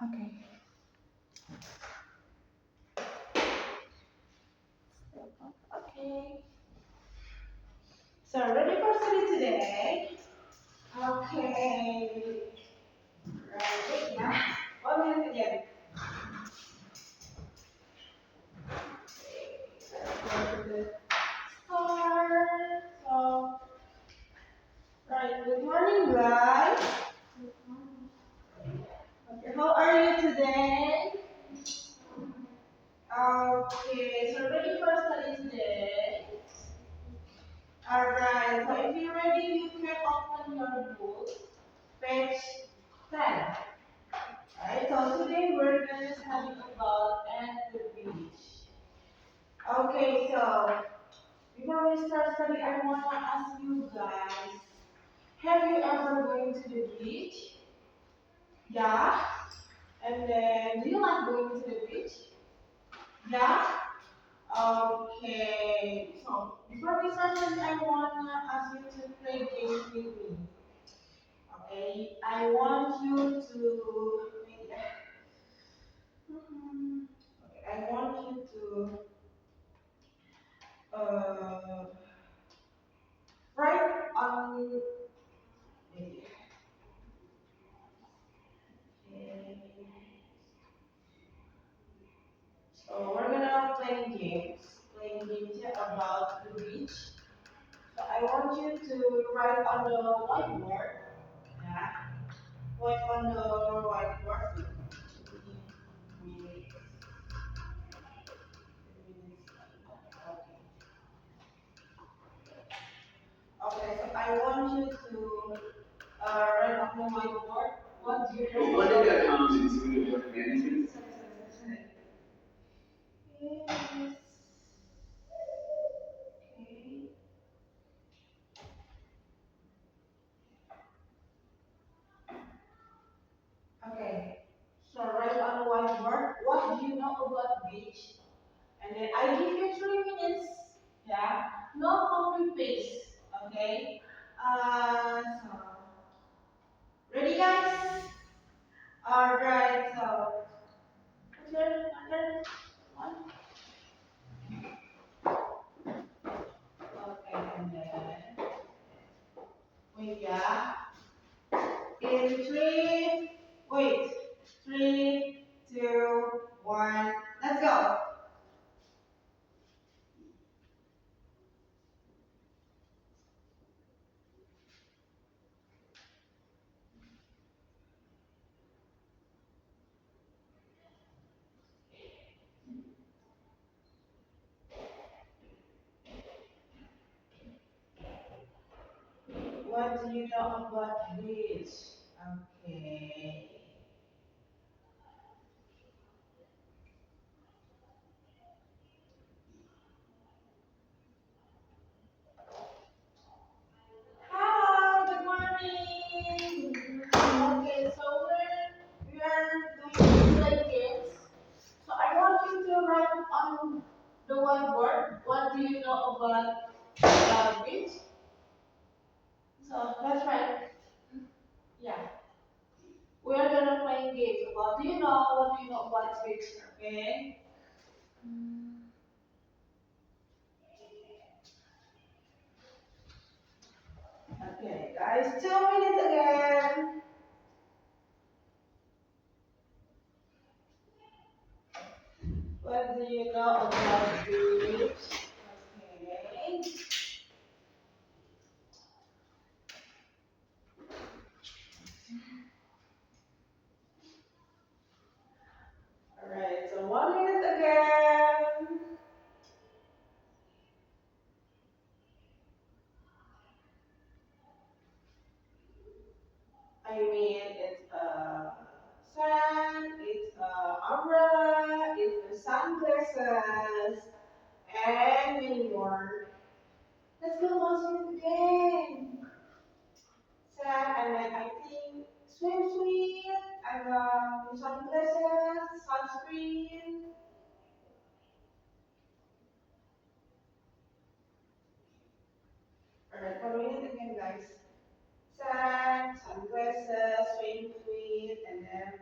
Okay. Okay. So ready for study today? Okay. Right. Now, 1 minute again. Go to the start. So, right. Good morning, guys. Okay. How are you today? Okay. So ready for study today? Alright. So if you're ready, you can open your book, page 10. Alright, so today we're going to study about at the beach. Okay, so before we start studying, I want to ask you guys, have you ever been to the beach? Yeah? And then, do you like going to the beach? Yeah? Okay, so before we start studying, I want to ask you to play games with me. Okay, I want you to, okay, I want you to uh, write on. So we're gonna playing games here about the beach. So I want you to write on the whiteboard. Yeah, write on the whiteboard. Okay, so I want you to write on the whiteboard. What do you know? What did that come into your management? Yes. Okay. Okay. So write on the whiteboard. What do you know about beach? And then I give you 3 minutes. Yeah. No copy paste. Okay. So ready, guys? All right. So another one. Okay. And then wait. Yeah. In three. Wait. Three, two, one. Let's go. What do you know about beach? Okay. Hello, good morning. Okay, so we are doing play games. So I want you to write on the whiteboard. What do you know about beach? So that's right. Yeah. We are gonna play games. What do you know? What do you know about beach? Okay. Okay, guys, 2 minutes again. What do you know about beach? Okay. Alright, so 1 minute again. I mean, it's sun, it's umbrella, it's the sunglasses, and many more. Let's go 1 minute again. Sun, and then I think swimsuit, and sunglasses, sunscreen. Alright, 1 minute again, guys. Sun, sunglasses, swimsuit, and then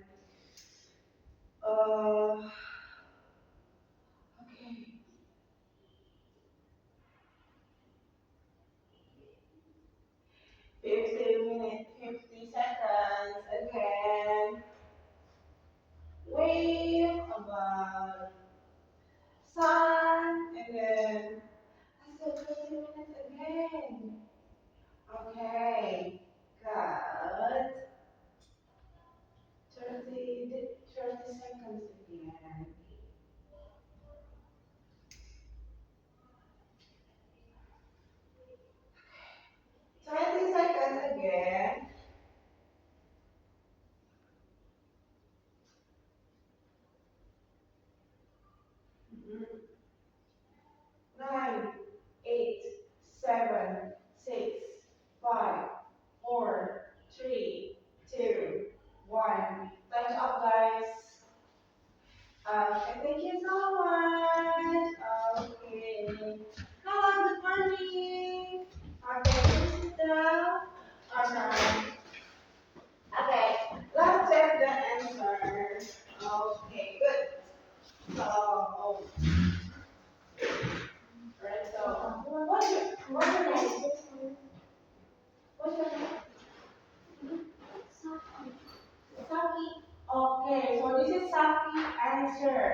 Saki answer.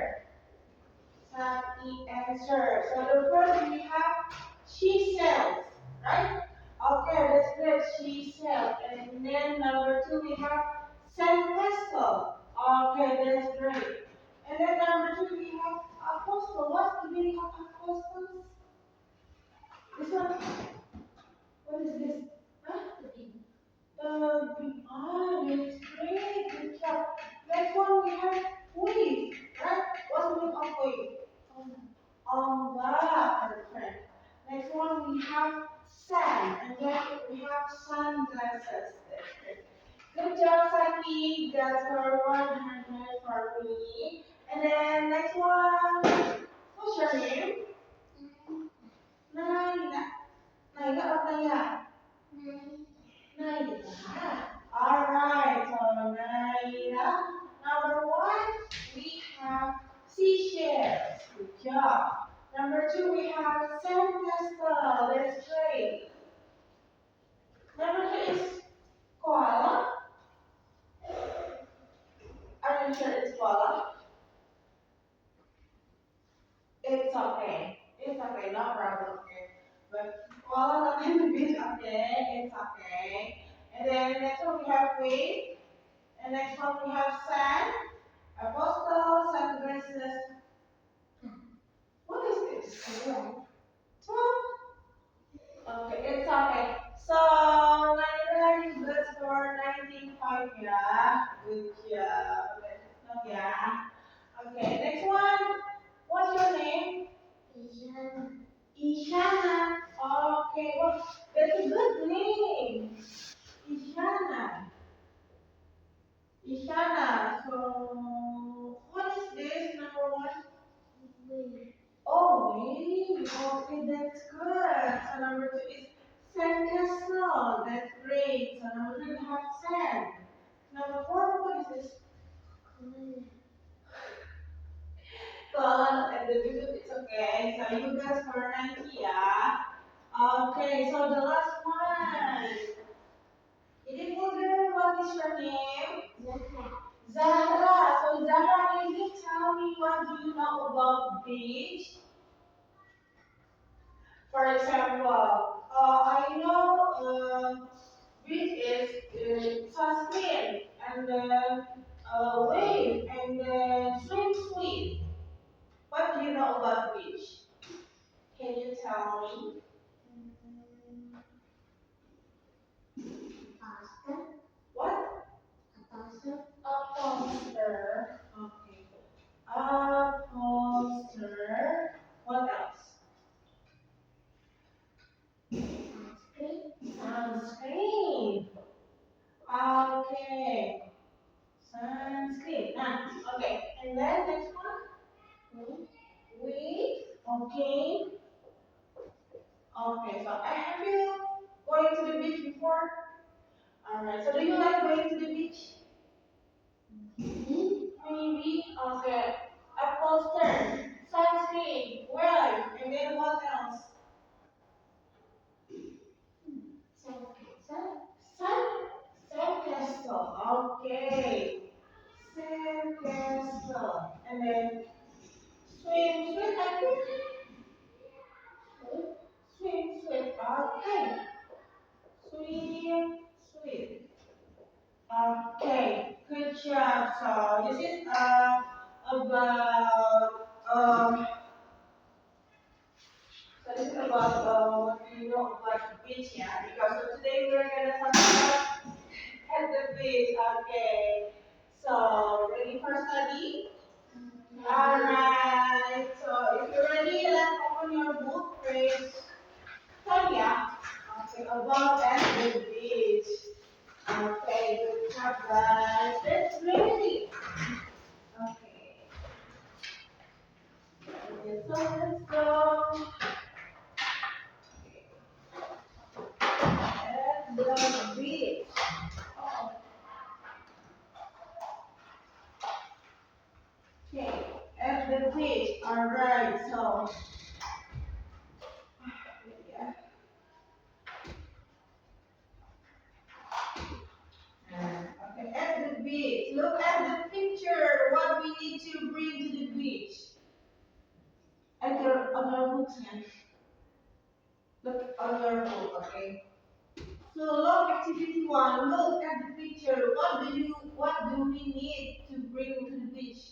Saki answer. So the first we have she sells, right? Okay, that's good. She sells. And then number two we have sandcastle. Okay, that's great. And then number two we have apostle. What's the meaning of apostles? This one. What is this? Huh? That's great. Good job. Next one we have wave, right? What's the meaning of wave? Umbrella, perfect. Next one we have sand, and then we have sunglasses. That's great. Good job, Saki. That's for 100 for me. And then next one. What's your name? Naila. Naila or Naya? Naila. Alright, so Naila. Number one, we have seashells. Good job. Number two, we have sandcastle. That's great. Number three is koala. Are you sure it's koala? It's okay. It's okay. No problem. Okay. But koala not in the beach. Okay. It's okay. And then next one we have wave. And next one we have sand. Apostle, sunglasses. What is this? 12. Okay, it's okay. So, Naira, you good for 19.5, yeah? Good job. Yeah. Okay, next one. What's your name? Ishana. Okay, well, that's a good name. Ishana. Ishana. So, what is this, number one? Oh, wait. Okay, that's good. So, number two is sandcastle. That's great. So, number three, we have sand. Number four, what is this? Well, and the YouTube, it's okay. So, you guys for 90, yeah? Okay, so the last one. Beautiful girl, what is your name? Zahra. So, Zahra, can you tell me what do you know about beach? For example, I know beach is sunscreen and then wave and then swim. What do you know about beach? Can you tell me? What? A poster. Okay. A poster. What else? Sunscreen. Okay. Sunscreen. Okay. And then next one. We. Okay. Okay. So have you going to the beach before? Alright. So do you like going to the beach? Maybe. Okay. A poster. Sunscreen. Well. And then what else? Sandcastle. Okay. Sandcastle. And then swim. I think. Swim. Okay. Swim. Okay. Good job. So this is about so this is about what you know about the beach, yeah. Because so today we're gonna talk about at the beach. Okay. So ready for study? Alright. So if you're ready, let's open your book, page 10, yeah. Okay. About at the beach. Okay. Good job, guys. Let's ready. Okay. Okay. So let's go. At the beach. Okay, at the beach. Alright, so yeah. Okay, at the beach. Look at the picture. What we need to bring to the beach. At your on your books, man. Look on your book, okay? So log activity one. Look at the picture. What do we need to bring to the beach?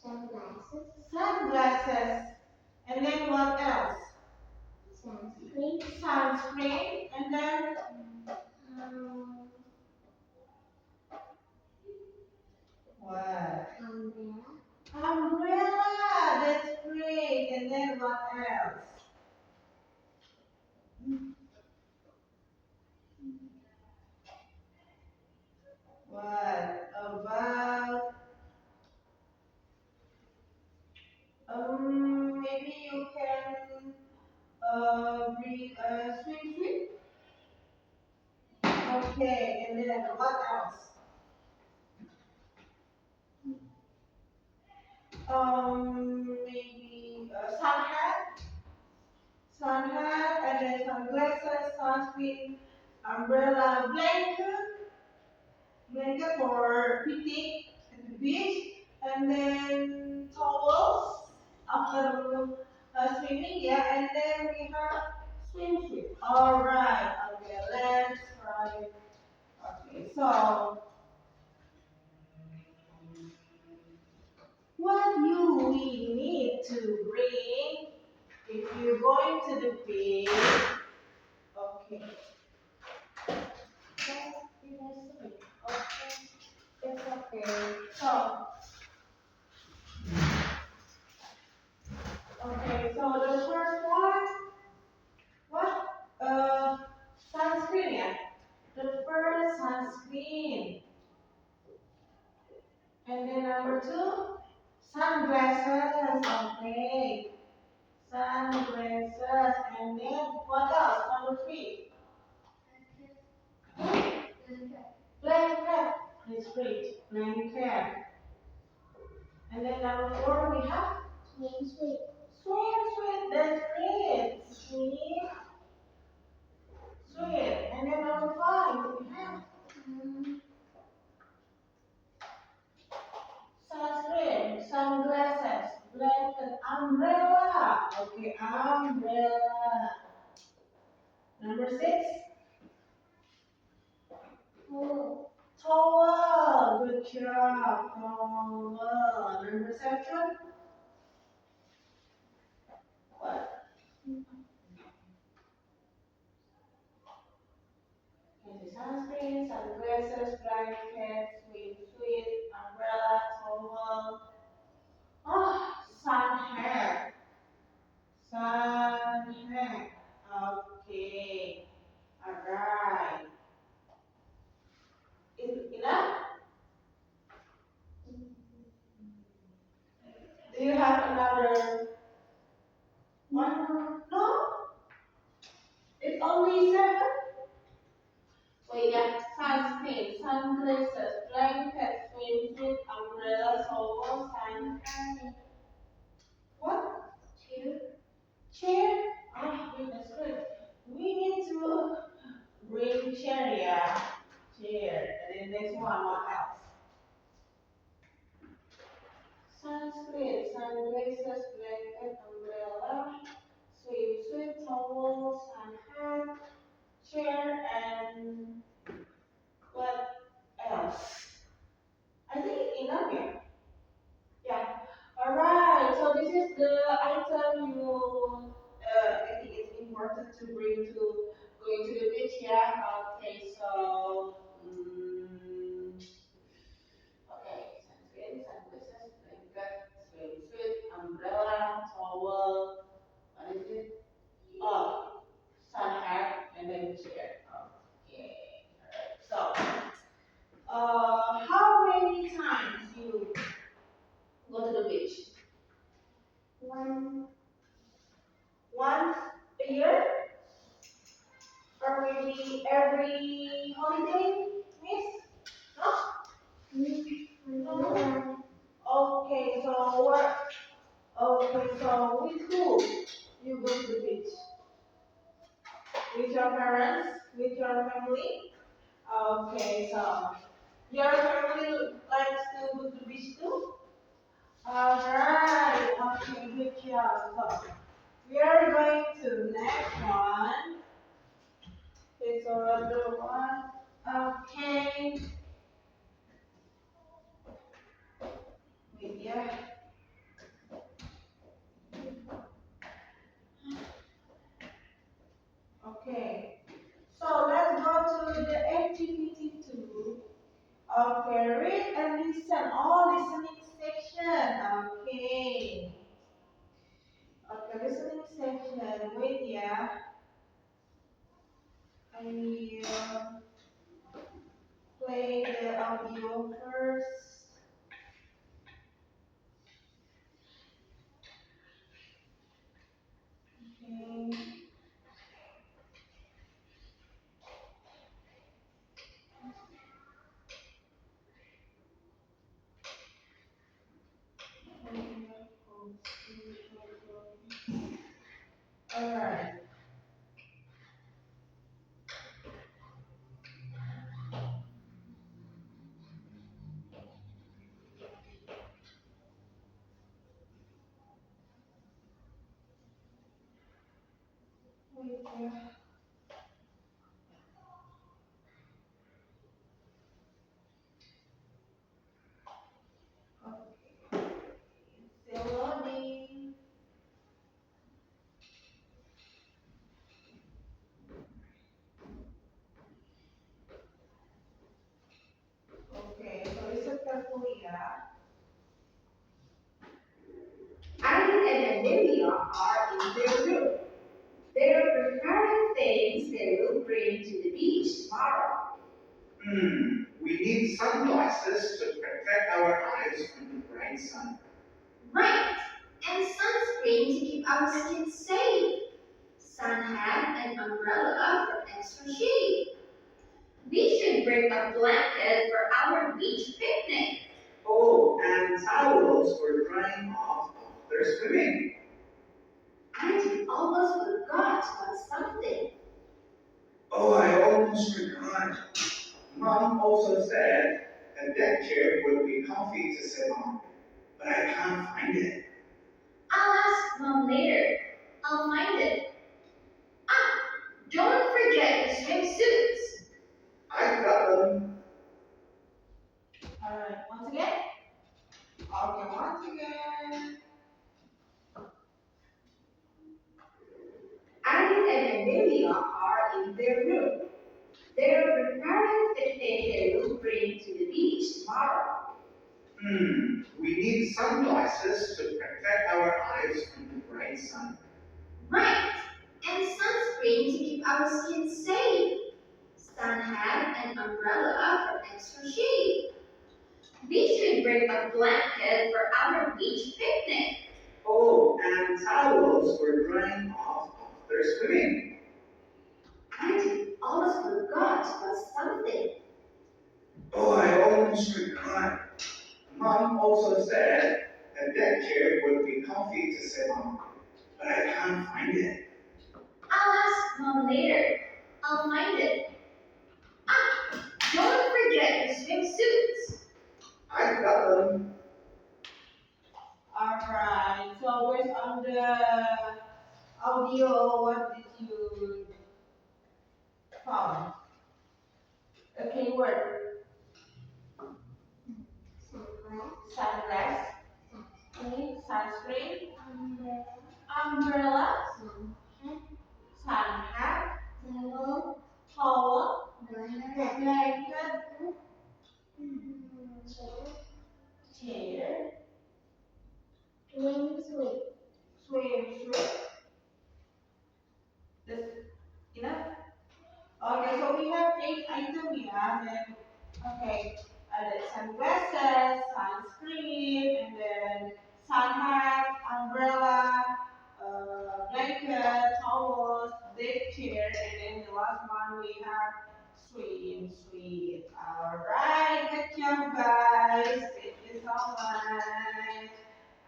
Sunglasses. Sunglasses. And then what else? Sunscreen. Sunscreen. And then Um, what? Umbrella. Umbrella. That's great. And then what else? What about maybe you can bring a swimsuit. Okay, and then what else? Maybe a sun hat, and then sunglasses, sunscreen, umbrella, blanket for picnic at the beach, and then towels after swimming, yeah, and then we have swimsuit. All right, okay, let's try it. Okay, so what you we need to bring if you're going to the beach? Okay. Okay, it's okay. So, okay, so the first one, what? Sunscreen, yeah. The first sunscreen. And then number two, sunglasses. Okay. Sunglasses. And then what else? Number three. Blanket. That's great. Blanket. And then number four we have Swimsuit. swimsuit. That's great. Swim. And then number five we have sunscreen, sunglasses, blanket, umbrella. Okay, umbrella. Number six, towel. Good job. Towel. Number seven, what? Okay, sunscreen, sunglasses, blanket, swimsuit, umbrella, towel. Oh, sun hat. Sun hat. Okay. Alright. Is it enough? Do you have another one? No? It's only seven? We got sunscreen, sunglasses, blanket, swimsuit, umbrella, towel, sun. What? Chair? Ah, goodness good. We need to bring chair, yeah. Chair. And then next one, what else? Sunscreen, sunglasses, blanket, umbrella, swimsuit, towel, sun hat, chair, and what else? I think it's enough, yeah. Yeah. Alright, so this is the item you I think it's important to bring to going to the beach, yeah. Okay, so okay, sunscreen, sunglasses, blanket, swimsuit, umbrella, towel, what is it? Oh, sun hat, and then chair. Okay. Alright. So how many times you go to the beach? Once a year? Or maybe every holiday, miss? No? No? Okay, so what? Okay, so with who you go to the beach? With your parents? with your family? Okay, so your family likes to go to beach too? Alright, okay, good job. So we are going to next one. Okay, so another one. Okay. Wait, yeah. Okay. So let's go to the activity two. Okay, read and listen. All listening section. Okay. Okay, listening section. Wait, yeah. I will play the audio first. Okay. Alright. Wait, yeah. Okay. Still loading. Okay, so listen carefully, yeah. Ivy and Amelia are in their room. They are preparing things they will bring to the beach tomorrow. We need sunglasses to protect our eyes from the bright sun. Right, and sunscreen to keep our skin safe. Sun hat and umbrella for extra shade. We should bring a blanket for our beach picnic. Oh, and towels for drying off after swimming. I almost forgot about something. Oh, I almost forgot. Mom also said a deck chair would be comfy to sit on, but I can't find it. I'll ask Mom later. I'll find it. Ah, don't forget your swimsuits. I've got them. Alright, once again. Okay, once again. Ivy and Amelia are in their room. They are preparing picnic they will bring to the beach tomorrow. We need sunglasses to protect our eyes from the bright sun. Right, and sunscreen to keep our skin safe. Sun hat and umbrella for extra shade. We should bring a blanket for our beach picnic. Oh, and towels for drying off after swimming. I almost forgot about something. Oh, I almost forgot. Mom also said a deck chair would be comfy to sit on, but I can't find it. I'll ask Mom later. I'll find it. Ah, don't forget your swimsuits. I've got them. Alright, so based on the audio, what did you found? A keyword. Sunglass. Sunglass, Sunscreen. sunscreen, Umbrella. umbrella, Sun hat. sun hat, Towel. towel, Blanket. blanket, Chair. chair, Swimsuit. swimsuit. That's enough. Okay, so we have 8 items here. Then, okay, the sunglasses, sunscreen, and then sun hat, umbrella, blanket, towels, deck chair, and then the last one we have swimsuit. Alright, good job, guys. Thank you so much.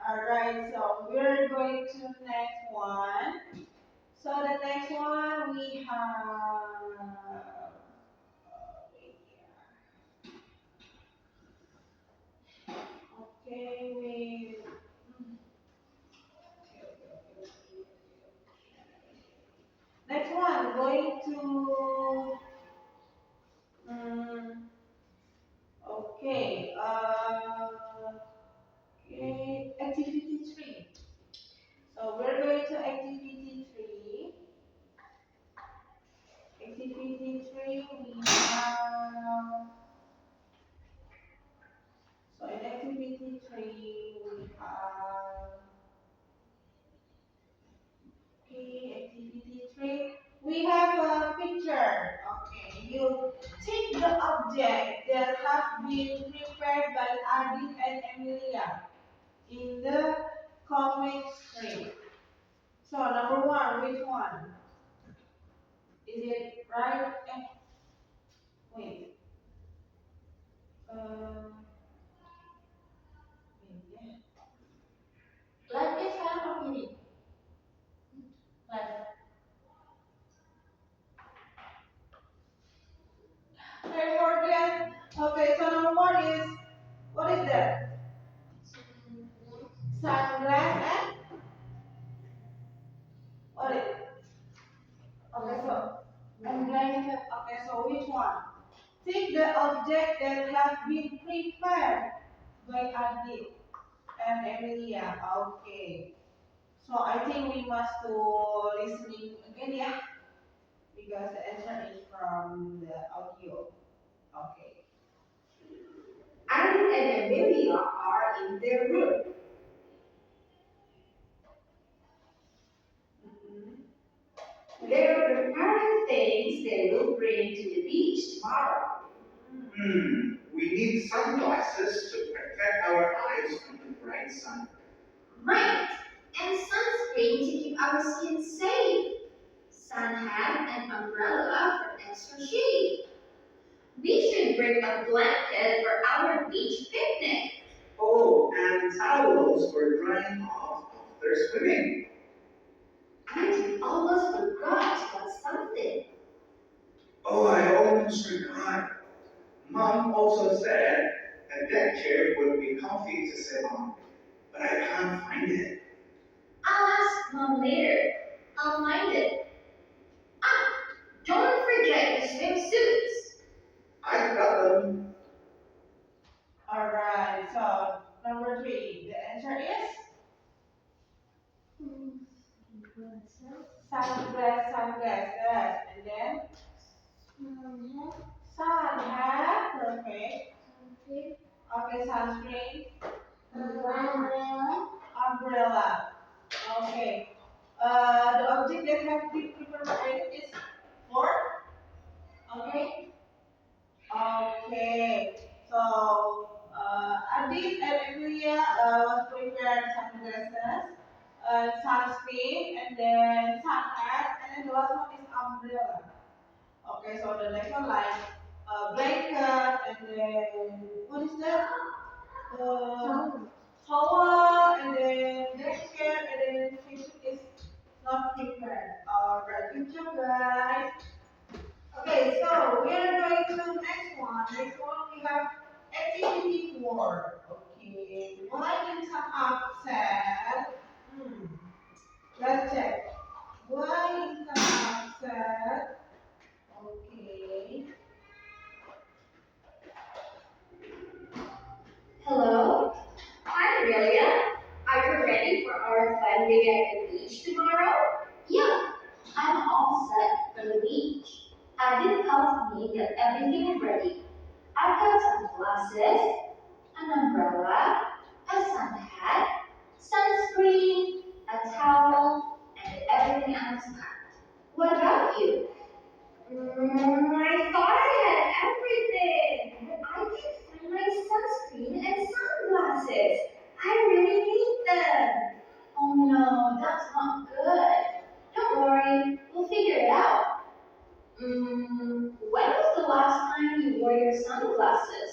Alright, so we're going to next one. So the next one we have 3, we have, so in activity 3, we have, okay, activity 3, we have a picture. Okay, you take the object that have been prepared by Adit and Emilia in the comic strip. So number 1, which one? Is it right? Wait. Wait, yeah. Live is sekarang apa ini? Live. I forget. Okay, so number 1 is, what is that? Sunglass and what is it? Okay, so I'm blank. Okay, so which one? Take the object that has been prepared by Adit and Emilia. Okay. So I think we must do listening again, yeah, because the answer is from the audio. Okay. Annie and Amelia are in their room. They're preparing things they will bring to the beach tomorrow. We need sunglasses to protect our eyes from the bright sun. Right, and sunscreen to keep our skin safe. Sun hat and umbrella for extra shade. We should bring a blanket for our beach picnic. Oh, and towels for drying off after swimming. I almost forgot about something. Oh, I almost forgot. Mom also said a deck chair would be comfy to sit on, but I can't find it. I'll ask Mom later. I'll find it. Ah, don't forget your swimsuits. I got them. Alright, so number 3, the answer is sunglasses, and then sun hat, perfect. Okay, sunscreen, umbrella. Okay. The object that has been prepared is for. Okay. Okay. So Adit and Emilia was prepared sunglasses, sunscreen, and then sun hat, and then the last one is umbrella. Okay, so the next one like blanket, and then what is that? Towel, and then next chair, and then fish is not prepared. Alright, good job guys. Okay, so we are going to the next one. Next one we have activity 4. Okay, why is some upset? Let's check. Why is some upset? Okay. Hello? Hi, Amelia. Are you ready for our fun day at the beach tomorrow? Yeah, I'm all set for the beach. Adit helped me get everything ready. I've got some glasses, an umbrella, a sun hat, sunscreen, a towel, and everything else packed. What about you? I thought I had everything, but I can't find my sunscreen and sunglasses. I really need them. Oh no, that's not good. Don't worry, we'll figure it out. When was the last time you wore your sunglasses?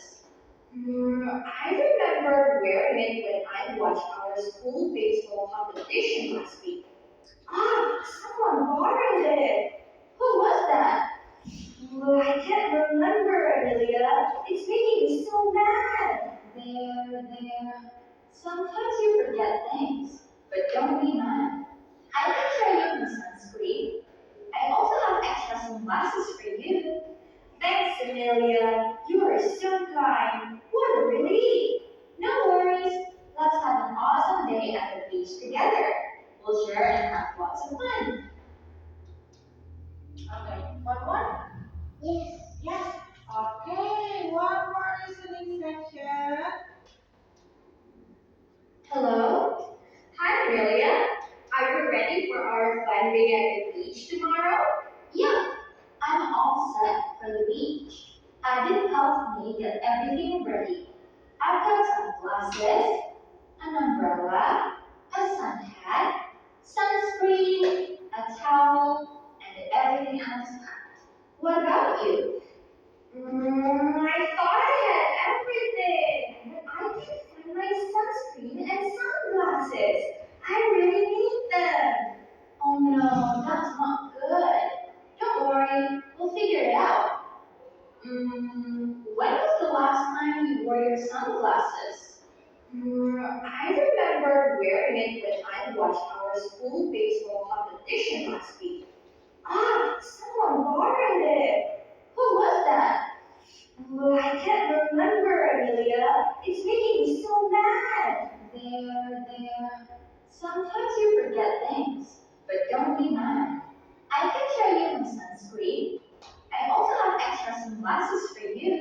I remember wearing it when I watched our school baseball competition last week. Ah, someone borrowed it. Who was that? I can't remember, Amelia. It's making me so mad. There. Sometimes you forget things, but don't be mad. I can try you some sunscreen. I also have extra sunglasses for you. Thanks, Amelia. You are so kind. What a relief. No worries. Let's have an awesome day at the beach together. We'll share and have lots of fun. Okay. One more? set for the beach. Adit helped me get everything ready. I've got sunglasses, an umbrella, a sun hat, sunscreen, a towel, and everything else packed. What about you? I thought I had everything, but I can't find my sunscreen and sunglasses. I really need them. Oh no, that's not good. Don't worry, we'll figure it out. When was the last time you wore your sunglasses? I remember wearing it when I watched our school baseball competition last week. Ah, someone borrowed it. Who was that? I can't remember, Amelia. It's making me so mad. There. Sometimes you forget things, but don't be mad. I can show you my sunscreen. I also have extra sunglasses for you.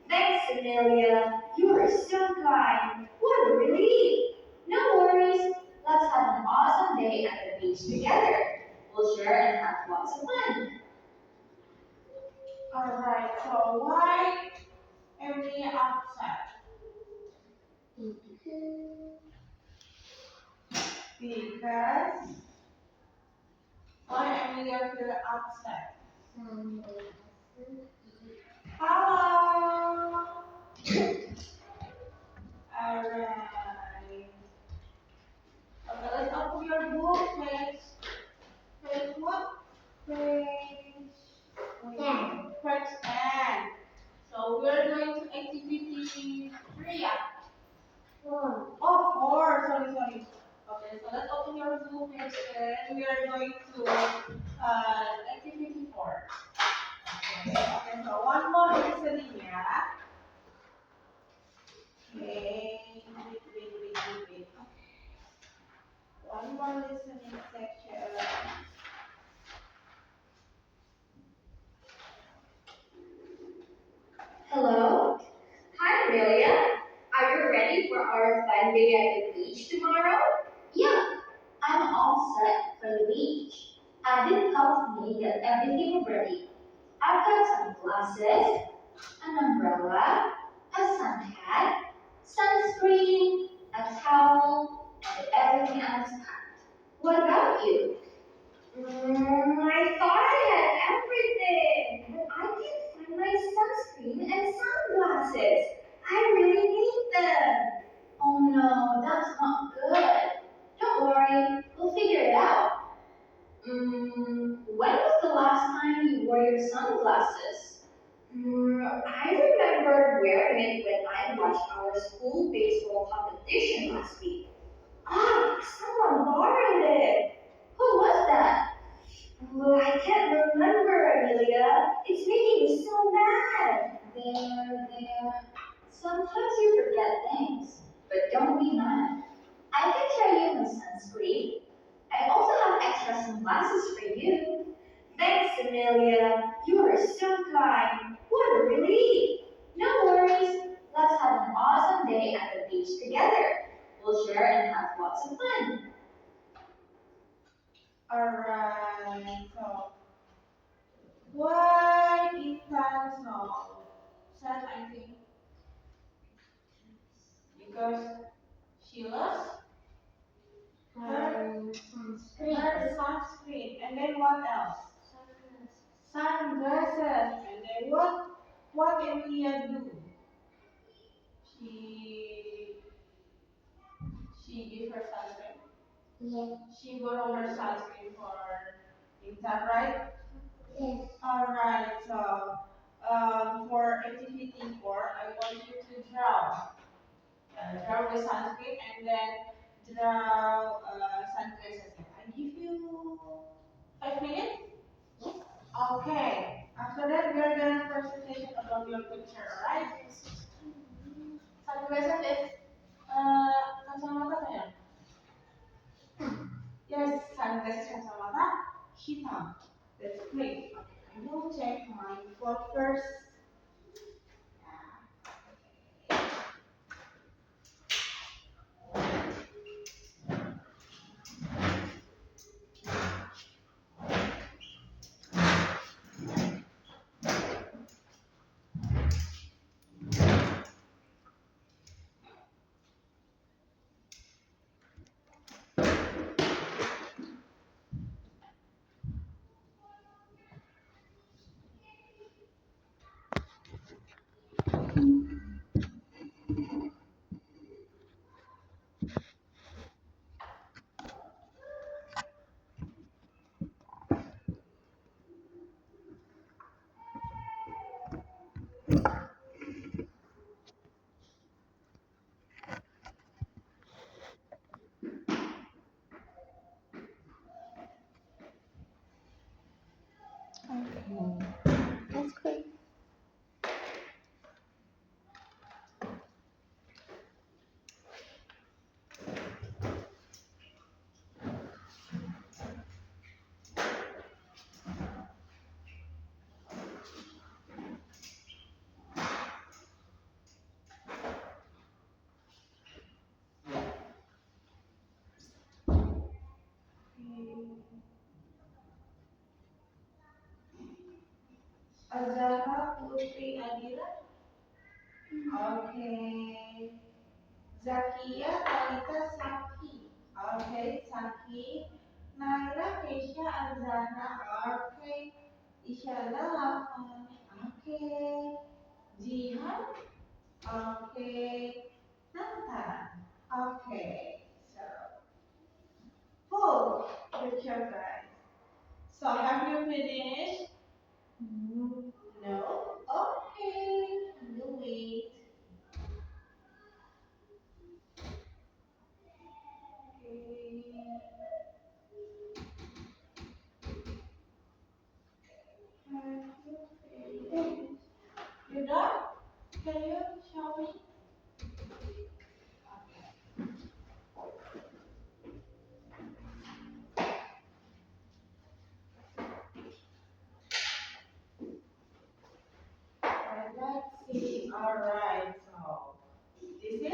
Thanks, Amelia. You are so kind. What a relief. No worries. Let's have an awesome day at the beach together. We'll share and have lots of fun. Alright, so why am we upset? Because why am we upset? Hello. Alright. Okay, let's open your book. Page what? Page 10. Page 10. So we're going to activity 3. Four. Oh, 4. Sorry. Okay, so let's open your book page 10. We are going to activity 4. Okay, so one more listening, yeah? Okay, wait. One more listening section. Hello? Hi, Amelia. Are you ready for our fun day at the beach tomorrow? Yeah, I'm all set for the beach. Adit helped me get everything ready. I've got sunglasses, an umbrella, a sun hat, sunscreen, a towel, and everything else packed. What about you? I thought I had everything, but I can't find my sunscreen and sunglasses. I really need them. Oh no, that's not good. Don't worry, we'll figure it out. When was the last time you wore your sunglasses? I remember wearing it when I watched our school baseball competition last week. Ah, someone borrowed it. Who was that? I can't remember, Amelia. It's making me so mad. There. Sometimes you forget things, but don't be mad. I can show you my sunscreen. I also have extra sunglasses for you. Thanks, Amelia. You are so kind. What a relief. No worries. Let's have an awesome day at the beach together. We'll share and have lots of fun. Alright, so why Ethan so sad, I think? Because she lost her sunscreen. And then what else? Sunglasses. And then what can Leah do? She gave her sunscreen. Yes. She borrowed her sunscreen for Ethan, right? Yes. Alright, so for activity 4, I want you to draw. Draw the sunscreen and then draw sunglasses. I give you 5 minutes? Yes. Okay. After that, we are gonna presentation about your picture, alright? Sunglasses is kacamata sayang? Yes, sunglasses kacamata hitam. That's great. Okay, I will check my report first. Azara Putri Adira. Okay. Zakia Talita Saki. Okay, Saki. Naira Keisha Azana. Okay. Ishala Lafan. Okay. Jihan. Okay. Nanta. Okay. So, full. Good job, guys. So, have you finished? No? Okay. We'll wait. Okay. Have you finished? You done? Can you show me? Let's see. Alright, so this is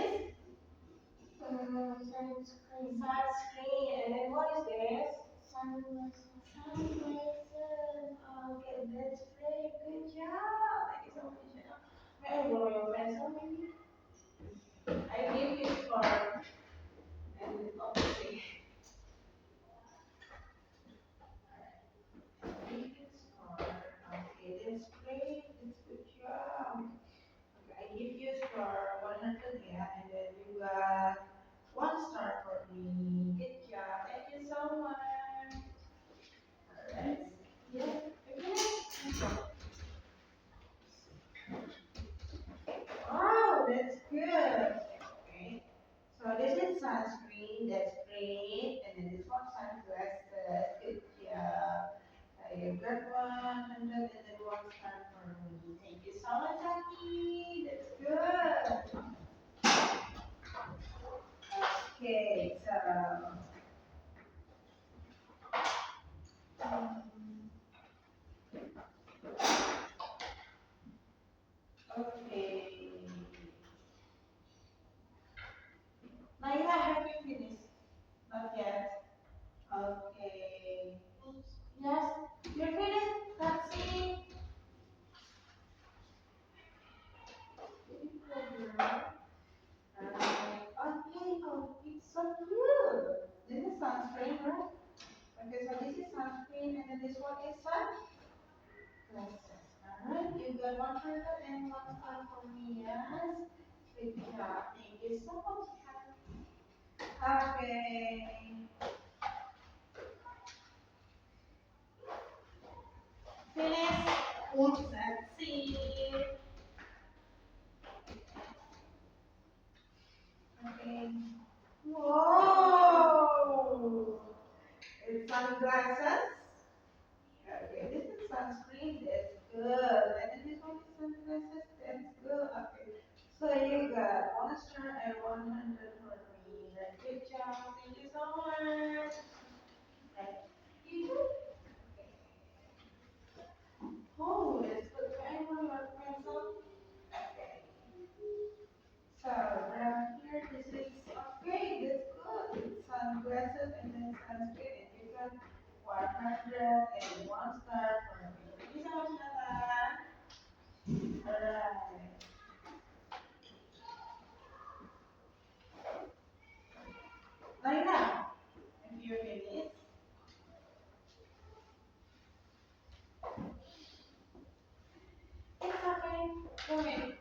Sunscreen. sunscreen, and then what is this? Sunglasses. Sunglasses. Okay, that's great. Good job. Thank you so much. May I borrow your pencil, maybe? I give you score, and obviously, I give you score. Okay, that's great. That's good job. Okay, I give you score 100 yeah, and then you got 1 star for me. Good job. Thank you so much. Alright. Yeah. Okay. Oh, that's good. Okay. So this is sunscreen. That's great. And then this one sunglasses. Good job. You got 100 and then 1 star for me. Thank you so much, Aki. That's good. Okay, so um, okay. Naila, have you finished? Not yet. Okay. Yes, you're finished. Let's see. Beautiful girl. Okay, oh, it's so cute. This is sunscreen, right? Okay, so this is sunscreen, and then this one is sunglasses. Alright, you got 101 star for me, yes? Good job. Thank you so much. Okay. Finish. Let's see. Okay. Whoa! It's sunglasses. Okay, this is sunscreen. That's good. And then this one is sunglasses. That's good. Okay. So you got 1 star and 100 for me. That's good job. Thank you so much. Thank you. Okay. Oh, that's good. Can I borrow your pencil? Okay. So down here, this is okay. That's good. It's sunglasses and then sunscreen, and you got 101 star for me. Thank you so much, Nathan. Alright. Laina, if you're finished. It's okay. Go ahead.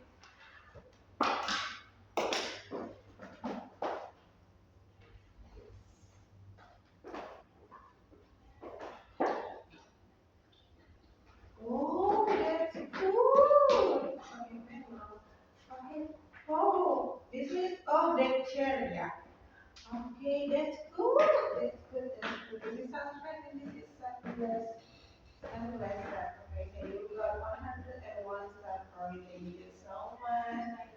Oh, that's cool. Okay, wait, okay. Oh, this is that chair, yeah. Okay, that's good. That's good. That's good. This is sunshine and this is sunglasses. Sunglasses. Okay, so you got 101 star for me. Thank you so much.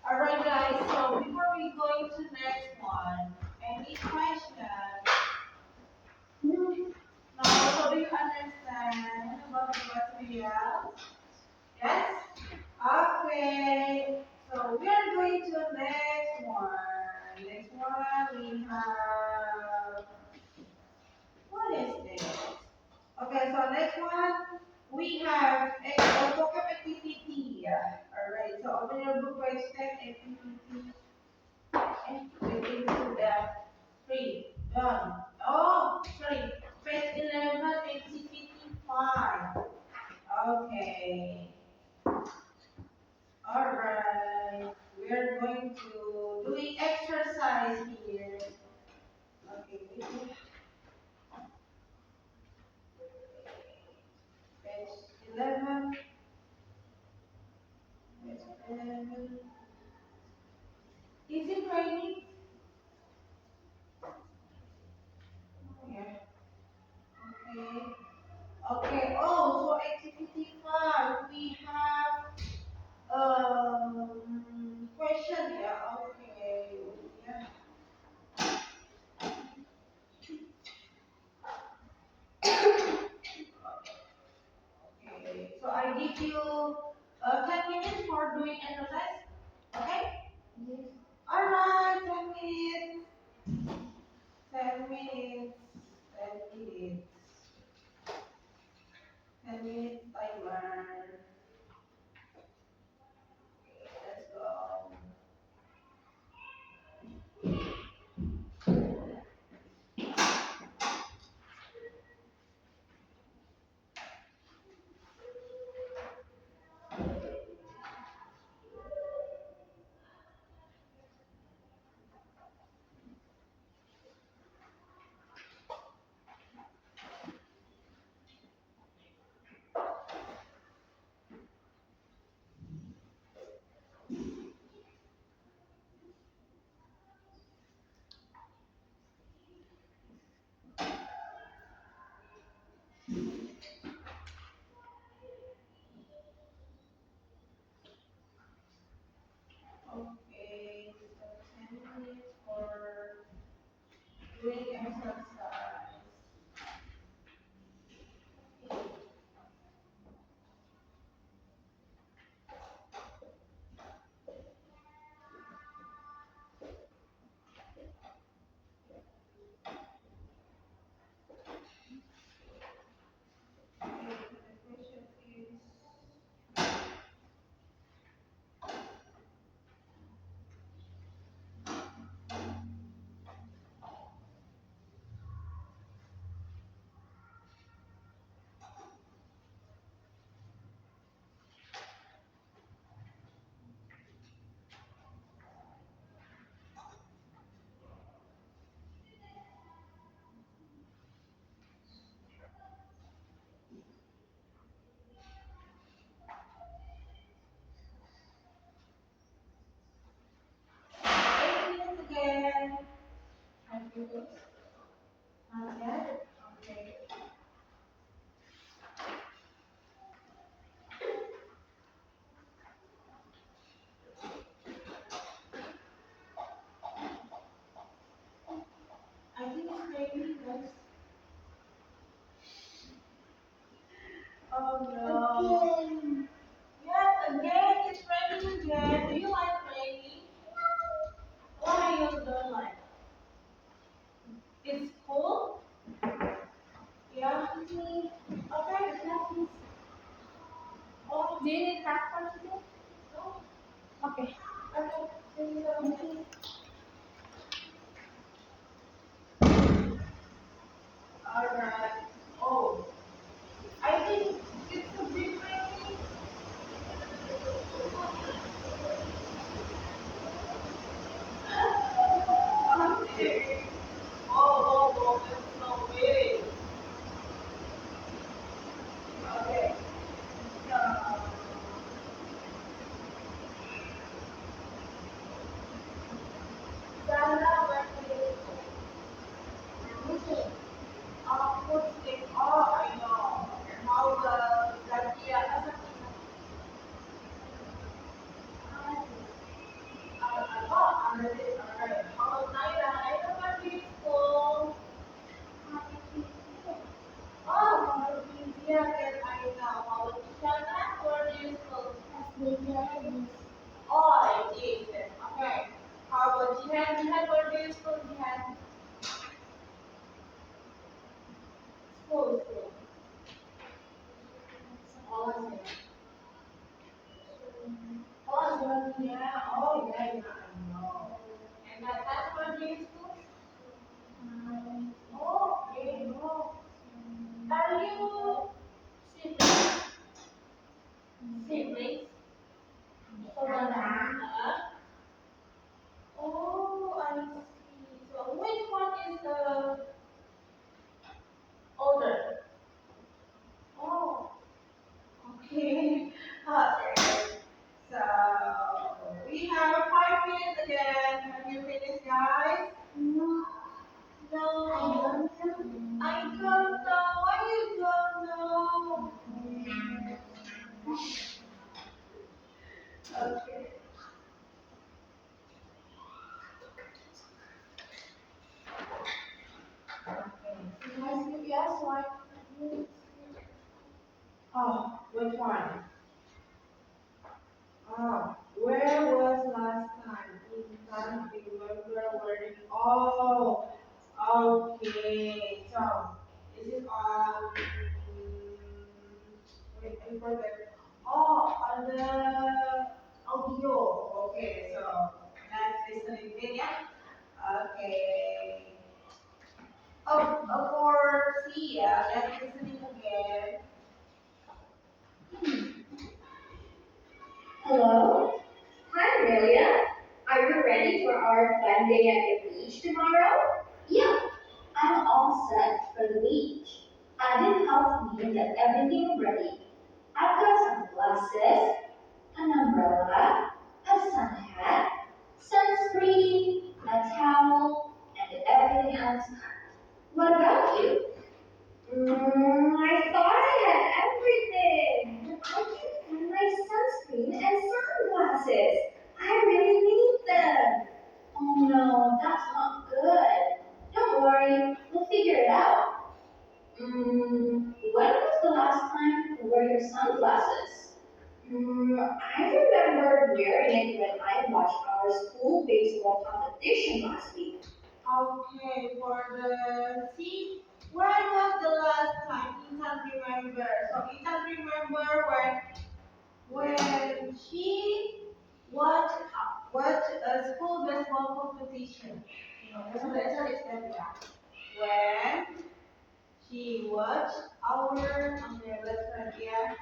Alright guys, so before we go into next one, any questions? No. So do you understand about the materials? Yes? Okay. So we are going to next one. Next one we have, what is this? Okay, so next one We have a vocab activity. Yeah. Alright, so open your book page 10 activity. And wait into the 3, 1. Oh, sorry. Page 11 activity 5. Okay. Alright. We are going to doing exercise here. Okay, wait. Page 11. Page 11. Is it raining? Yeah. Okay. Okay. Oh, so activity 5, we have question. Yeah. Okay. Yeah. Okay. So I give you 10 minutes for doing exercise. Okay. Yes. All right. 10 minutes. 10 minutes. 10 minutes. 10 minutes timer. Okay, let's go. Okay, so 10 minutes for doing exercise. Okay, the question is, again. Have you this? Not yet? Okay. I think it's raining, guys. Oh no. Again. Yes, again, it's raining again. Do you like raining? Why you don't like? It's cold? Yeah. Okay, that is. Oh, do you need hat for today? No. Okay. Okay. Thank you so much. Alright. Oh, I think it's a bit raining. Okay. Oh, it's so big. Okay. So, Sandra went to the school. Okay. Acoustic. Oh, I know. How the Zakia, oh, under this, alright. How about Naira? Naira went to the school. Oh, how easier than I know. How about Shana? Where do you school? Oh, it is. Okay. How about Jihan? Jihan, where do you school? Jihan? School. Okay. Oh, yeah. Oh, yeah, yeah, I know. And that's what you school? Oh, okay. Oh. Are you siblings? Siblings? Oh, I see. So which one is the older? Oh, okay. Okay. So we have 5 minutes again. Have you finished, guys? No, I No. don't know. I don't know. Why you don't know? Okay. Nice to yes, what? Oh, which one? Oh, where was last time? In time, remember where? Oh, okay. So, this is wait, I forgot. Oh, on the audio. Okay, so let's listen again, yeah? Okay. For Sia, let's listening again. Hello? Hi, Amelia. Are you ready for our fun day at the beach tomorrow? Yeah, I'm all set for the beach. Adit helped me get everything ready. I've got some glasses, an umbrella, a sun hat, sunscreen, a towel, and everything else. What about you? I thought I had everything. I can't find my sunscreen and sunglasses. I really need them. Oh no, that's not good. Don't worry, we'll figure it out. When was the last time you wore your sunglasses? I remember wearing it when I watched our school baseball competition last week. Okay, for the C, when was the last time Ethan remember? So Ethan remember when she watched a school baseball competition. So the answer is that yeah. When she watched our okay, let's try yeah.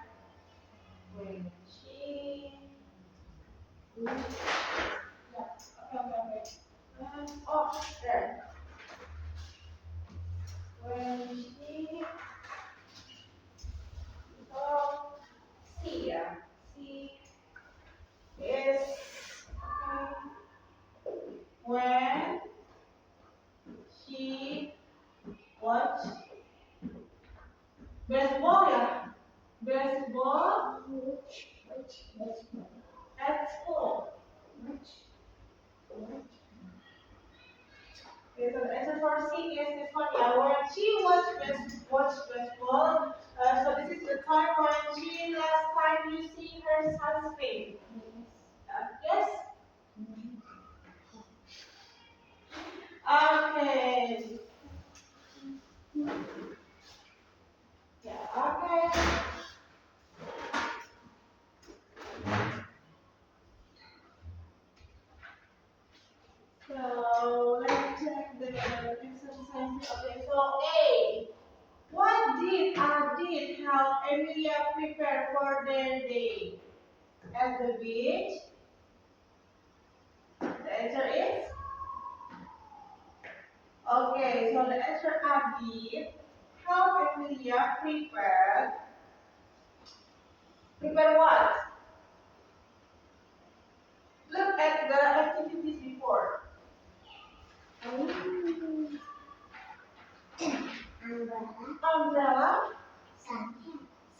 When she yeah. Okay. Oh, there. When she oh see yeah. See is when she watched baseball yeah. Baseball at school. Okay, so the answer for C is this one. Yeah, when she watched baseball. So this is the time when she last time you see her sunscreen. Yes. Okay. Yeah. Okay. So let's check the exercise. Okay. So A. What did help Emilia prepare for their day at the beach? The answer is okay. So the answer Abid help Emilia prepare what? Look at the activities before. Umbrella, Sun,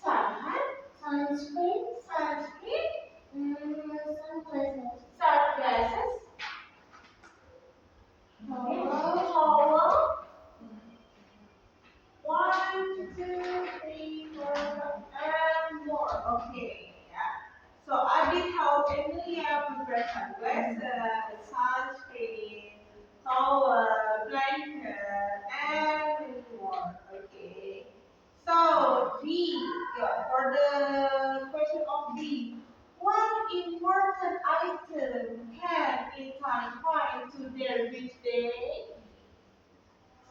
sun hat, sunscreen, sunscreen, sunglasses, sunglasses, towel. One, two, three, four, and more. Okay, yeah. So I did help Emilia prepare sunglasses, sunscreen, towel, blanket, and more. Okay. So D, yeah, for or the question of B. What important item can Ethan find to their beach day?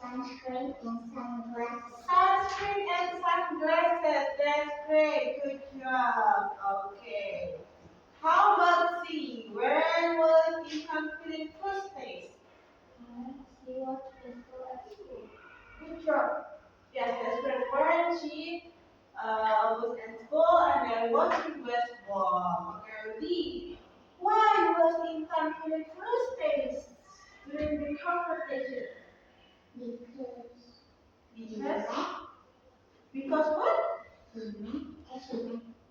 Sunscreen and sunglasses. Sunscreen and sunglasses. That's great. Good job. Okay. How about C? When was Ethan feeling frustrated? She was in school at school. Good job. Yes, that's great. When she was in school and then watching baseball. Okay. D. Why was Ethan feeling frustrated during the competition? Because because what?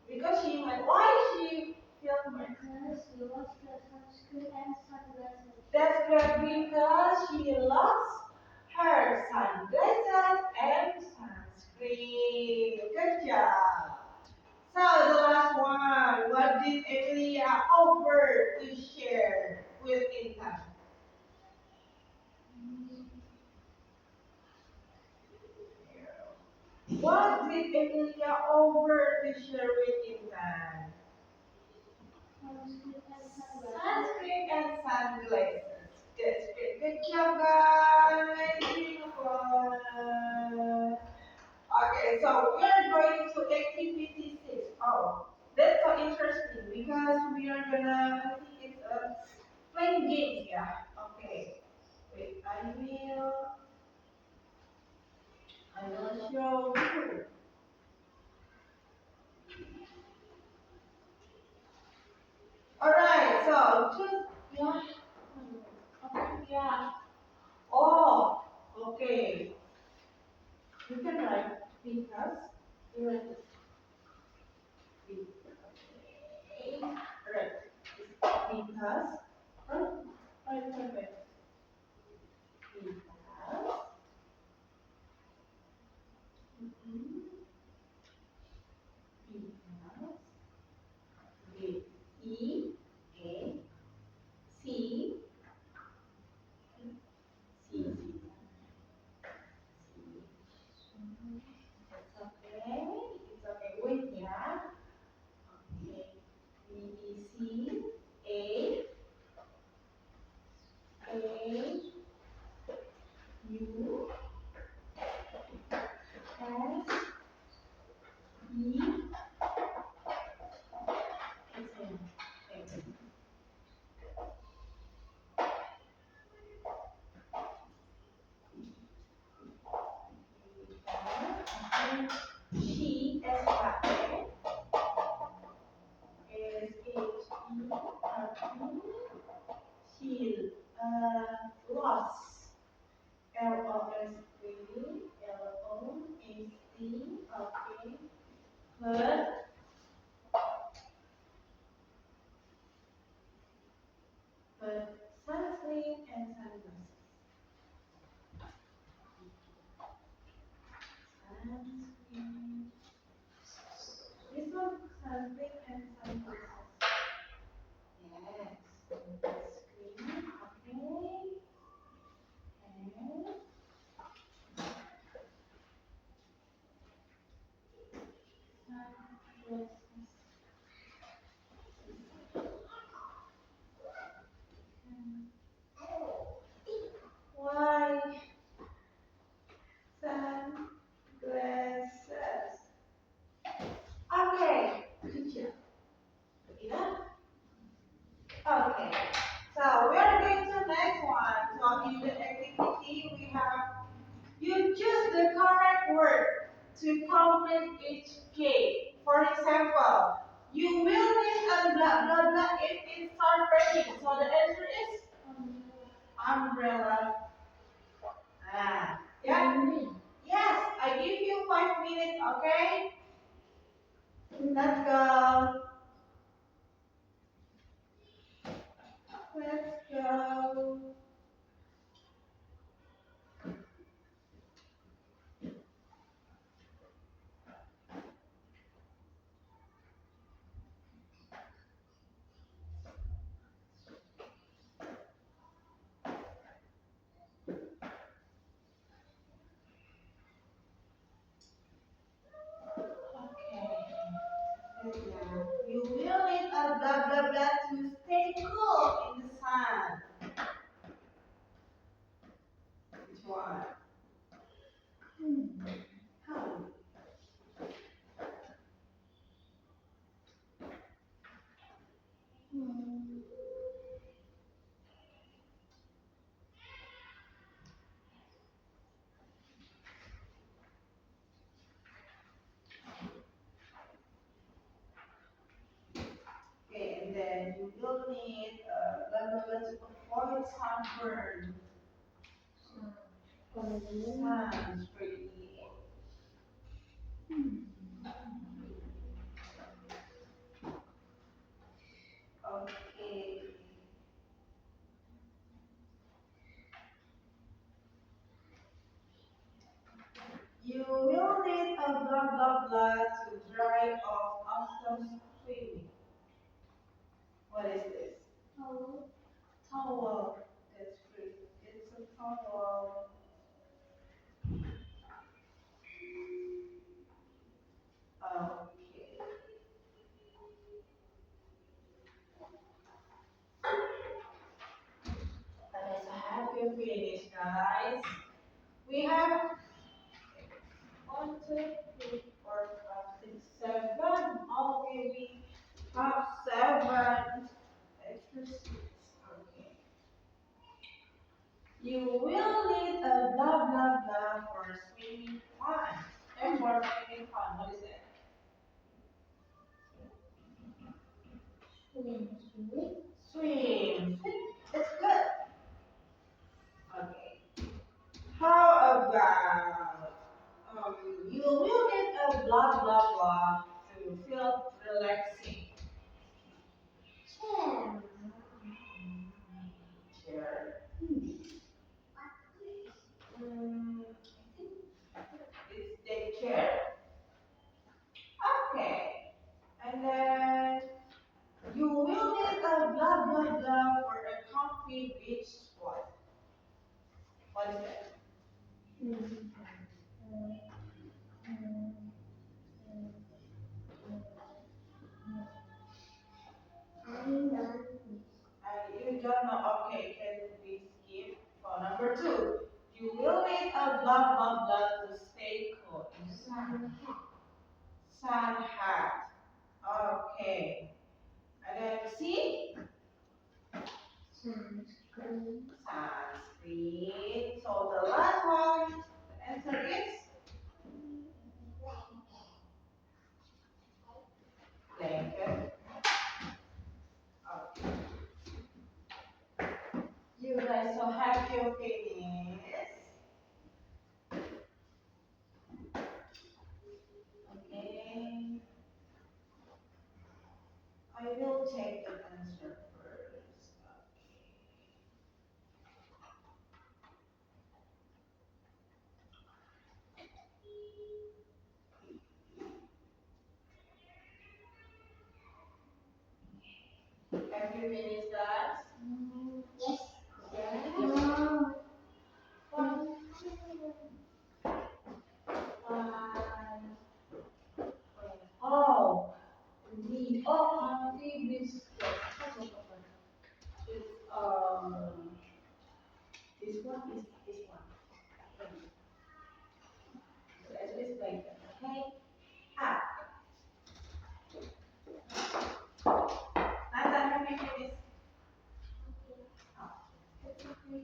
Because she went. Why she feel mad? Because she lost the sunscreen and sunglasses. That's great because she lost her sunglasses and sunscreen. Good job. So the last one. What did Emilia offer to share with Ethan? What did Emilia offer to share with Ethan? Sunscreen and sunglasses. That's great. Good job, guys. Beautiful. Okay, so we are going to activity 6. Oh, that's so interesting because we are gonna, I think it's playing games, yeah. Okay. Wait, I will show you. Alright, so just, yeah. Okay, yeah. Oh, okay. You can write because you write this. Okay. Right. Because. Oh, wait. Because. Mhm. Because. B. E. A. C. C. It's okay. It's okay. Wait, yeah. Okay. B. E. C. A. A. U. S. E. S. She, S-I-N, S-H-E-R-T, she, lost, L-O-S-T, L-O-S-T, okay, but sunscreen and sunglasses. Sunscreen. This one, sunscreen and sunglasses. Yes, sunscreen, okay, and sunglasses. Why sunglasses? Okay, good job. Yeah. Okay. So we are going to the next one. So in the activity we have you choose the correct word to complete each game. For example, you will need a blah blah blah if it starts raining. So the answer is umbrella. Ah, yeah. Yes, I give you 5 minutes, okay? Let's go. Let's go. Okay. is there? You will need a blah blah blah to stay cool in the sun. Which one? How? Okay, and then you will need blah blah blah to avoid sunburn. Sunscreen. Okay. You will need a blah blah blah to dry off after swimming. What is this? Towel. Towel. That's great. It's a towel. Okay. That is a happy finish, guys. We have 1, 2, 3, 4, 5, 6, 7. Okay, we have 7 extra seats. Okay. You will need a blah blah blah for swimming fun. And for swimming fun, what is that? Swim. Swim. It's good. Okay. How about you will need a blah blah blah to feel relaxing. Chair. Chair. Is the chair? Okay. And then you will need a blah blah blah for a comfy beach spot. What is that? You don't know. Okay, can we skip for number 2? You will need a blah blah blah to stay cool in the sun. Sun hat. Okay. And then C, Sunscreen. sunscreen. So the last one, the answer is blanket. Okay. You guys so happy you finished. Okay. I will take the answer first. Have you finished that? Yes. Yes. One, oh, the coffee biscuit. It's this one is this one. So as it's like that, okay? Ah. Nathan, have you finished? Okay.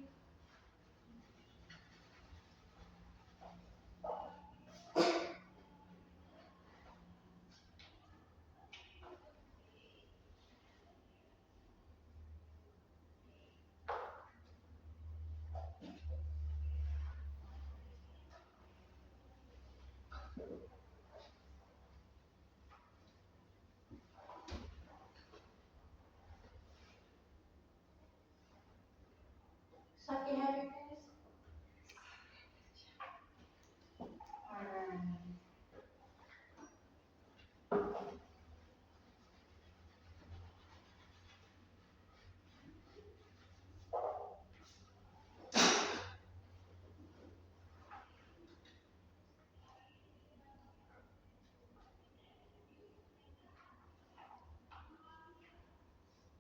Saki, have you finished? Alright.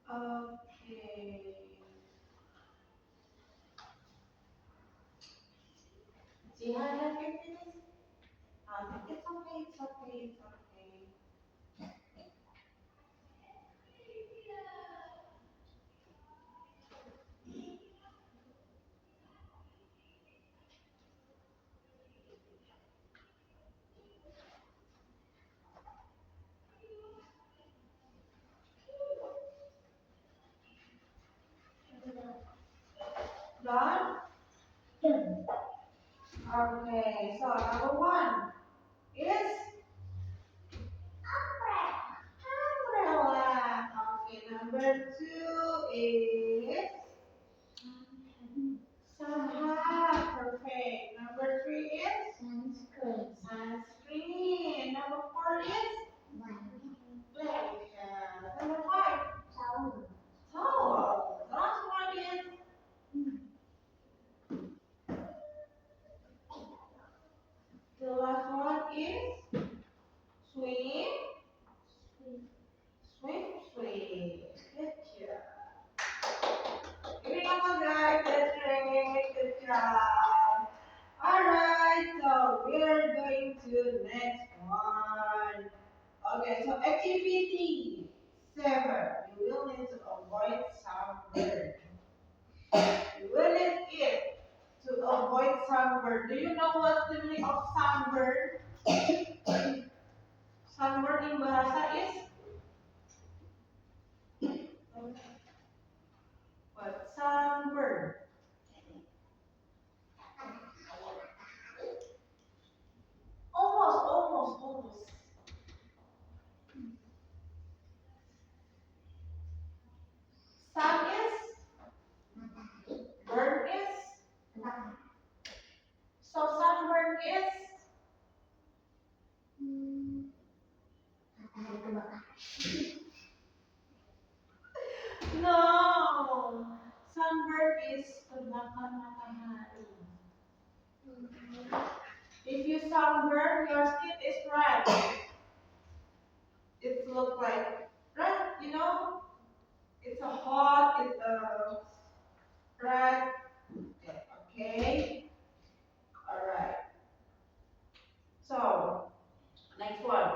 Okay. Jihan, look at this. It's okay, it's okay, it's okay. Done? Okay, so number one is umbrella. Okay, number two is Saha. Perfect. Number three is sunscreen. Number four is blanket. Number five, towel. The last one is the last one is swim, swim, swim. Good job. Give it up, guys. That's great. Good job. Alright, so we're going to next one. Okay, so activity 7. You will need to avoid sunburn. You will need it to avoid sunburn. Do you know what's the meaning of sunburn? Sunburn in Bahasa is what? Sunburn. Almost. Sun is, burn is, so sunburn is, no. Sunburn is kebakar matahari. If you sunburn, your skin is red. It looks like red, you know? It's a hot, it's a red. Okay. Alright. So, next one.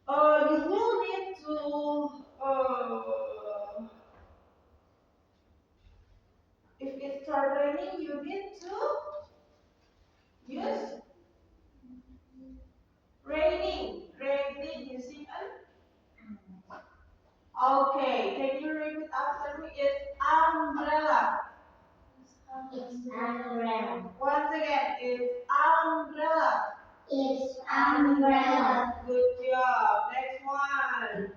You will need to, if it starts raining, you need to use raining using an. Okay, can you repeat after me? It's umbrella. Once again, it's umbrella. Good job. Next one.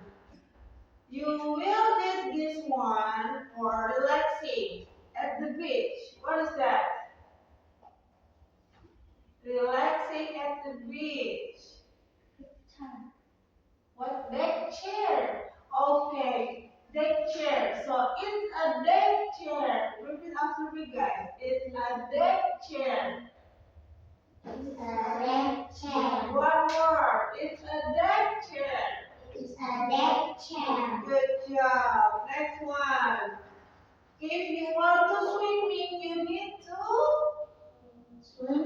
You will need this one for relaxing at the beach. What is that? Relaxing at the beach. What? Deck chair. Okay, deck chair. So it's a deck chair. Repeat after me, guys. It's a deck chair. One more. It's a deck chair. Good job. Next one. If you want to swimming, you need to swim.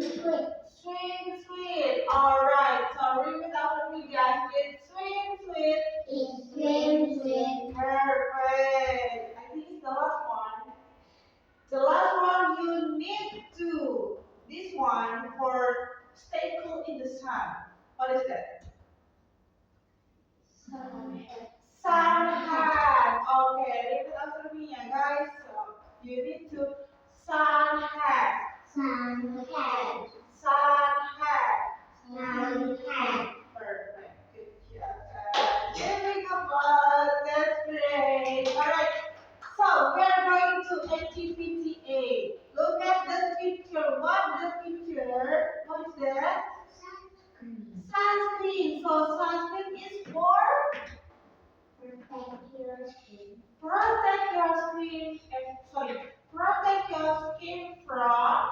Alright, so repeat after me, guys. It's swim. Perfect. I think it's the last one. The last one you need to. This one for stay cool in the sun. What is that? Sun hat. Okay, repeat after me, guys. So you need to sun hat. Sun hat. Perfect. Good job, guys. Giving applause. That's great. Alright. So we are going to activity A. Look at the picture. What is that? Sunscreen. So sunscreen is for protect your skin. Protect your skin from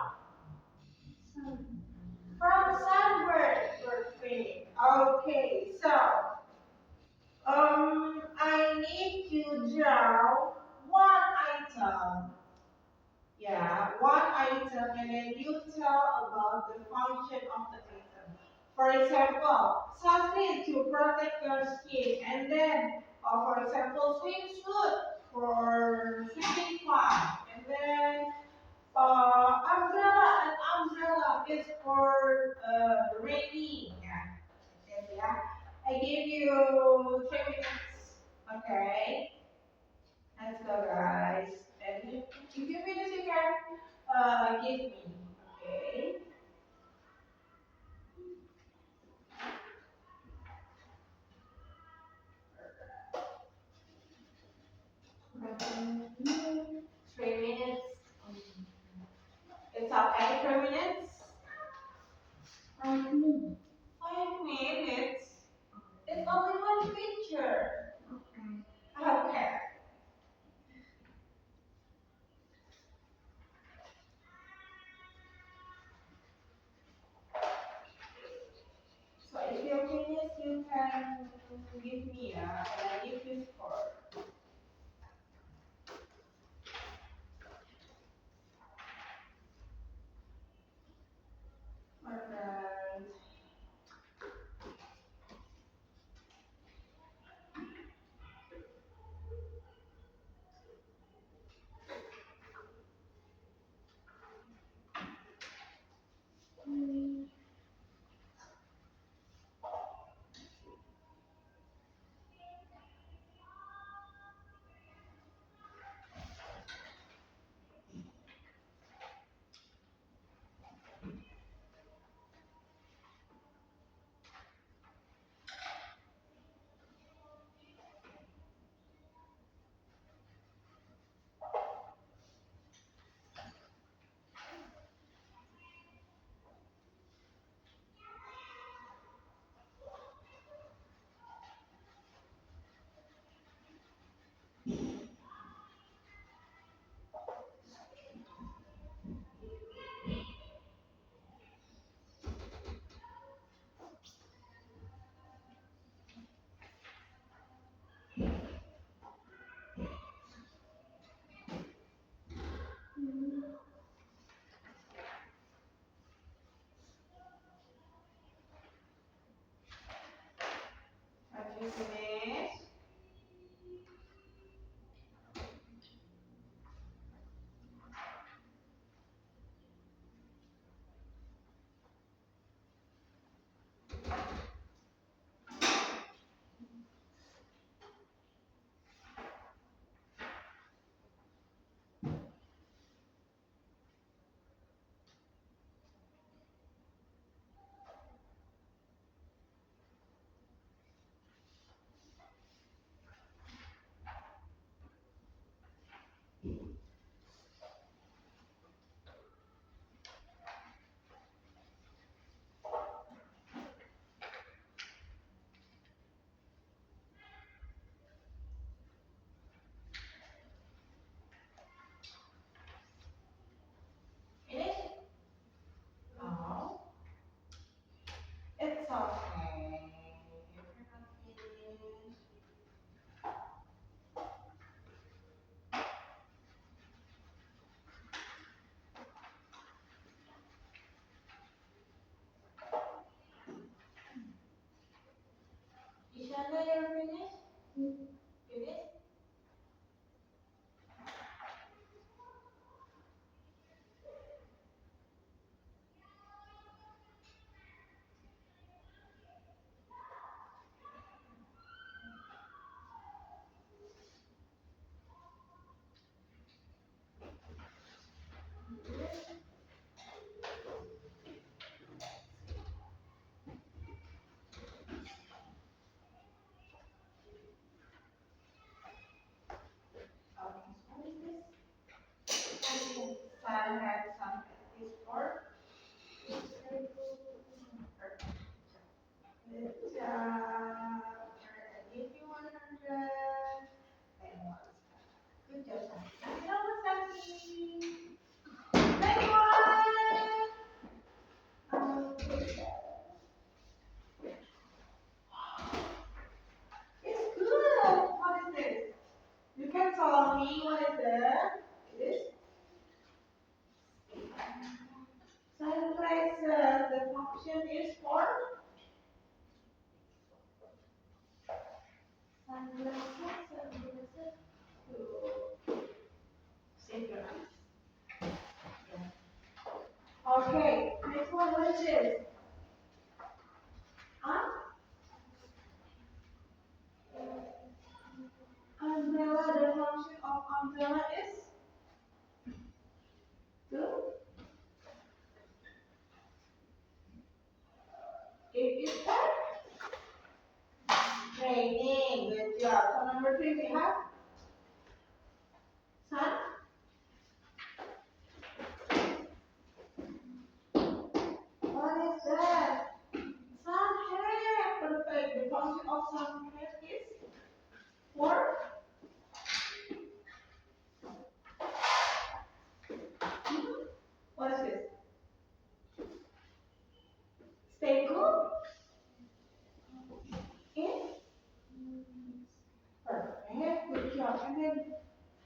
sunburn. Perfect. Okay. So I need you draw one item. Yeah, one item, and then you tell about the function of the item. For example, sunscreen to protect your skin, and then, for example, swimsuit for swimming fun, and then umbrella. An umbrella is for raining. Yeah. Okay, yeah. I give you 3 minutes. Okay. Let's go, guys. And if you finish, you can give me. Okay. Mhm. 3 minutes. It's okay. 3 minutes. 5 minutes. 5 minutes. It's only one picture. Okay. Okay. So if you finish, you can give me and I give you score. Alright. Have you finished? Finish? No. It's okay. You cannot finish. Ishana, you're finished? Finish? Okay, so what is this? Sun had some this for. Good job. I give you 100. And what's that? Good job, Sandy. You know what's Sandy? Next one. Okay. It's good. What is this? You can to save your eyes. Yeah. Okay, next one, what is this? Huh? Umbrella, the function of umbrella is to if it's raining. Good job. So number 3 we have sun. What is that? Sunhead. Perfect. The function of sunhead is for what is this? Stay cool. In. Perfect. Good job. And then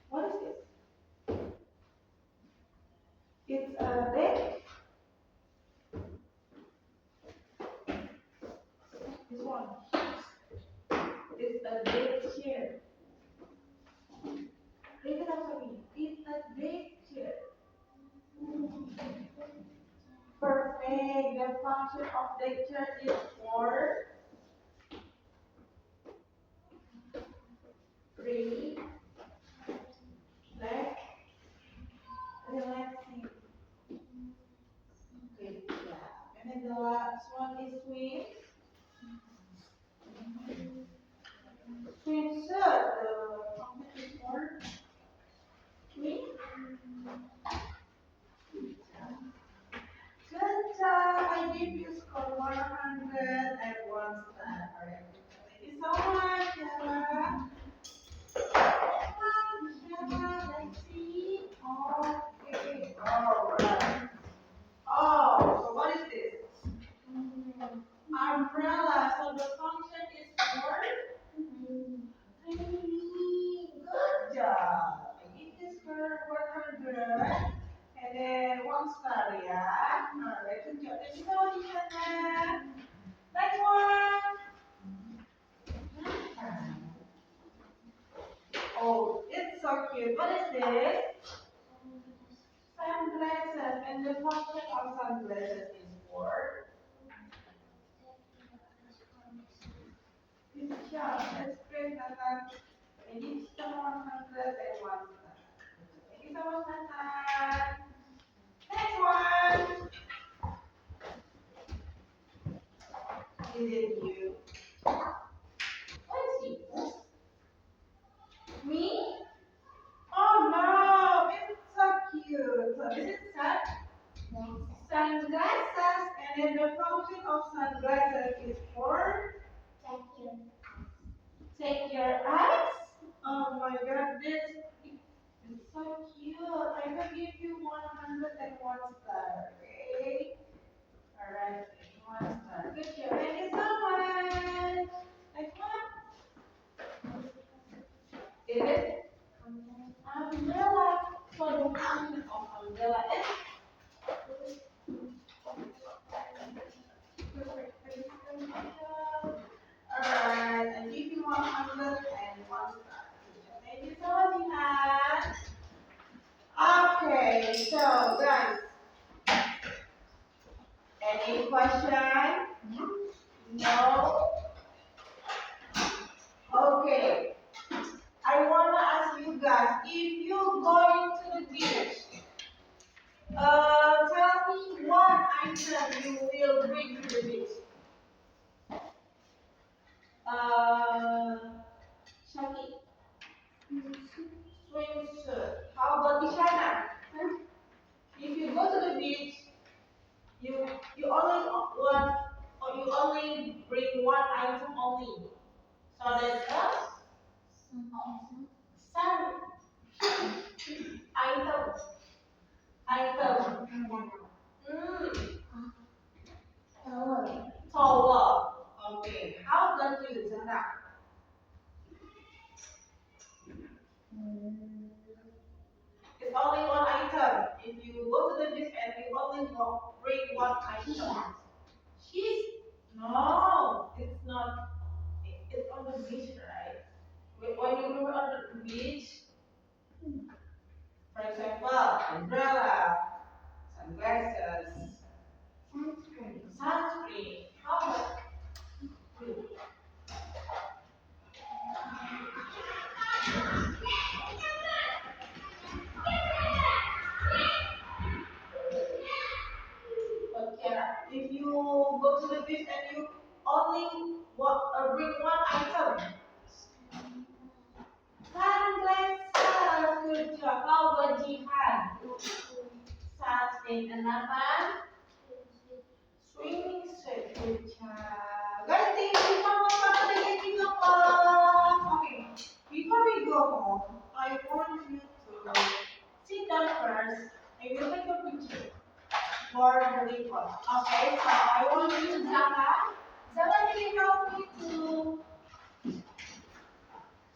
what is this? It's a bed. This one. It's a big chair. Read it out for me. It's a big chair. Perfect. The function of the chair is for relaxing. Good job. And then the last one is swim. Swimsuit. The function is for swim. Good job. I give you score 101 star. Alright. Thank you so much, Shella. Shella, let's see. Okay. Alright. Oh, so what is this? Umbrella. So the function is for rainy. Good job. I give this score 100. And then 1 star, yeah. Alright, good job. Thank you so much, Shana. Next one. Oh, it's so cute. What is this? Sunglasses. And the function of sunglasses is for. Good job. That's great, Nata. And each star 100 and 1 star. Thank you so much, Nata. Next one. Is it you? What is it? Me? Oh no, it's so cute. So is it sunglasses? And then the function of sunglasses is for take your eyes. Oh my god, this is so cute. I will give you 101 star. Okay. Alright, 1 star. Good job. Thank you so much. Next one. Is it? Umbrella. So the function of umbrella is alright, I give you 101 star. Thank you so much, Ihan. Okay, so guys, any question? No? Okay. I wanna ask you guys, if you're going to the beach, tell me one item you will bring to the beach. Shaki, swimsuit. How about Ishana? If you go to the beach, you only want or you only bring one item only. So that's a sun item. Item. Towel. Okay. How about you, Zana? It's only one item. If you go to the beach and you only bring one item. She's no, it's not. It's on the beach, right? When you go on the beach, But yeah, if you go to the beach and you only bring one item, sunglasses. Good job. How about Jihan? Sunscreen. Another swimming suit. Good job. Guys, thank you for getting up. Okay. Before we go home, I want you to sit down first. I will take a picture for the report. Okay, so I want you, Zaka. Zaka, can you help me to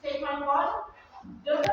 take my phone? Don't